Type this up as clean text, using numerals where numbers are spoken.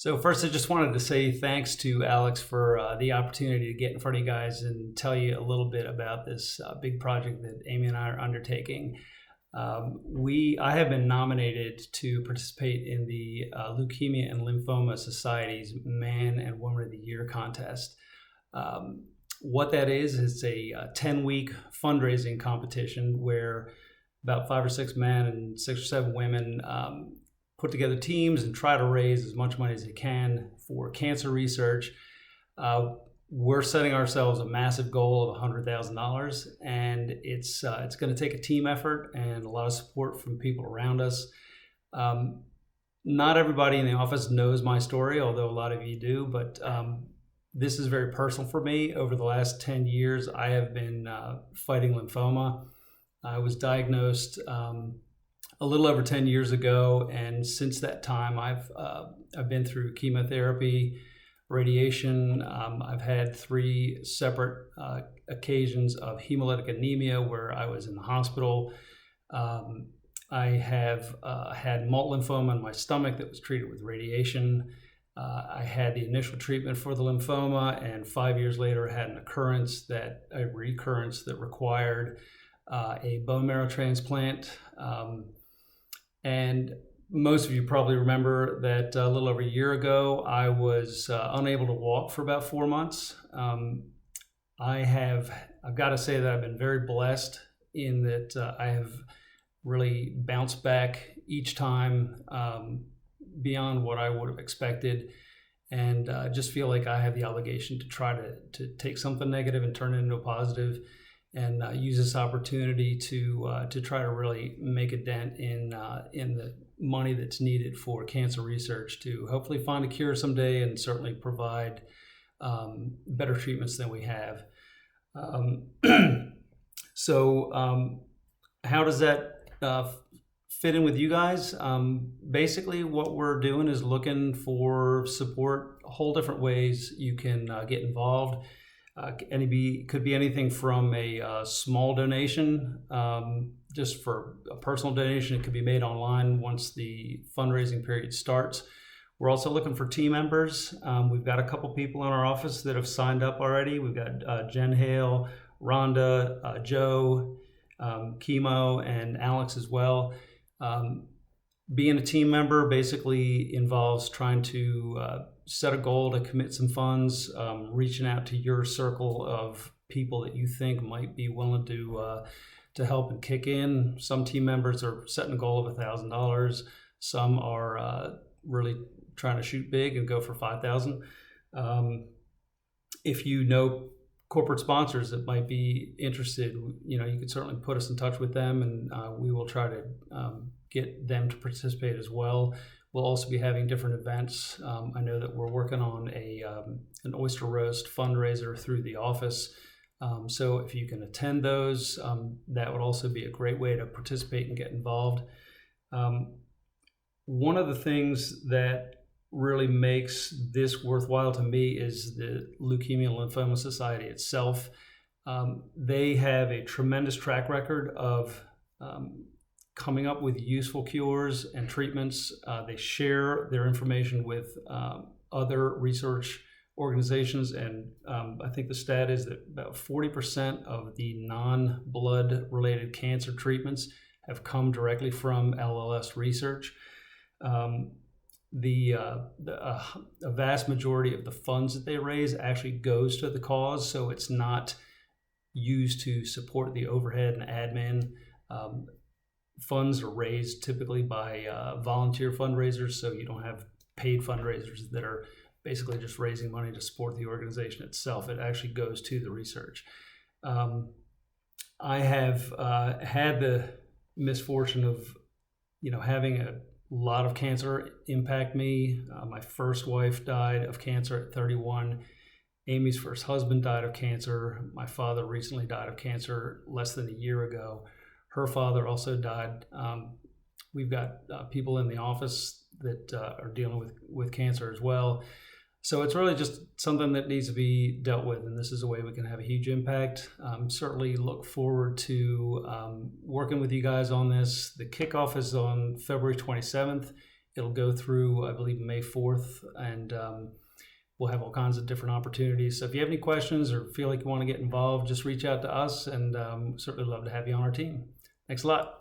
So first, I just wanted to say thanks to Alex for the opportunity to get in front of you guys and tell you a little bit about this big project that Amy and I are undertaking. I have been nominated to participate in the Leukemia and Lymphoma Society's Man and Woman of the Year contest. What that is a 10-week fundraising competition where about 5 or 6 men and 6 or 7 women put together teams and try to raise as much money as they can for cancer research. We're setting ourselves a massive goal of $100,000, and it's going to take a team effort and a lot of support from people around us. Not everybody in the office knows my story, although a lot of you do, but this is very personal for me. Over the last 10 years, I have been fighting lymphoma. I was diagnosed a little over 10 years ago, and since that time, I've been through chemotherapy, radiation. I've had 3 separate occasions of hemolytic anemia where I was in the hospital. I have had multiple lymphoma in my stomach that was treated with radiation. I had the initial treatment for the lymphoma, and 5 years later, I had a recurrence that required a bone marrow transplant. And most of you probably remember that a little over a year ago, I was unable to walk for about 4 months. I've got to say that I've been very blessed in that I have really bounced back each time beyond what I would have expected, and just feel like I have the obligation to try to take something negative and turn it into a positive, and use this opportunity to try to really make a dent in the money that's needed for cancer research to hopefully find a cure someday and certainly provide better treatments than we have. So how does that fit in with you guys? Basically, what we're doing is looking for support, whole different ways you can get involved. Could be anything from a small donation, just for a personal donation. It could be made online once the fundraising period starts. We're also looking for team members. We've got a couple people in our office that have signed up already. We've got Jen Hale, Rhonda, Joe, Chemo, and Alex as well. Being a team member basically involves trying to set a goal to commit some funds, reaching out to your circle of people that you think might be willing to help and kick in. Some team members are setting a goal of $1,000. Some are really trying to shoot big and go for $5,000. If you know corporate sponsors that might be interested, you could certainly put us in touch with them, and we will try to get them to participate as well. We'll also be having different events. I know that we're working on an oyster roast fundraiser through the office. So if you can attend those, that would also be a great way to participate and get involved. One of the things that really makes this worthwhile to me is the Leukemia and Lymphoma Society itself. They have a tremendous track record of coming up with useful cures and treatments. They share their information with other research organizations, and I think the stat is that about 40% of the non-blood related cancer treatments have come directly from LLS research. A vast majority of the funds that they raise actually goes to the cause, so it's not used to support the overhead and admin. Funds are raised typically by volunteer fundraisers, so you don't have paid fundraisers that are basically just raising money to support the organization itself. It actually goes to the research. I have had the misfortune of having a lot of cancer impact me. My first wife died of cancer at 31. Amy's first husband died of cancer. My father recently died of cancer less than a year ago. Her father also died. We've got people in the office that are dealing with cancer as well. So it's really just something that needs to be dealt with, and this is a way we can have a huge impact. Certainly look forward to working with you guys on this. The kickoff is on February 27th. It'll go through, I believe, May 4th, and we'll have all kinds of different opportunities. So if you have any questions or feel like you want to get involved, just reach out to us, and certainly love to have you on our team. Thanks a lot.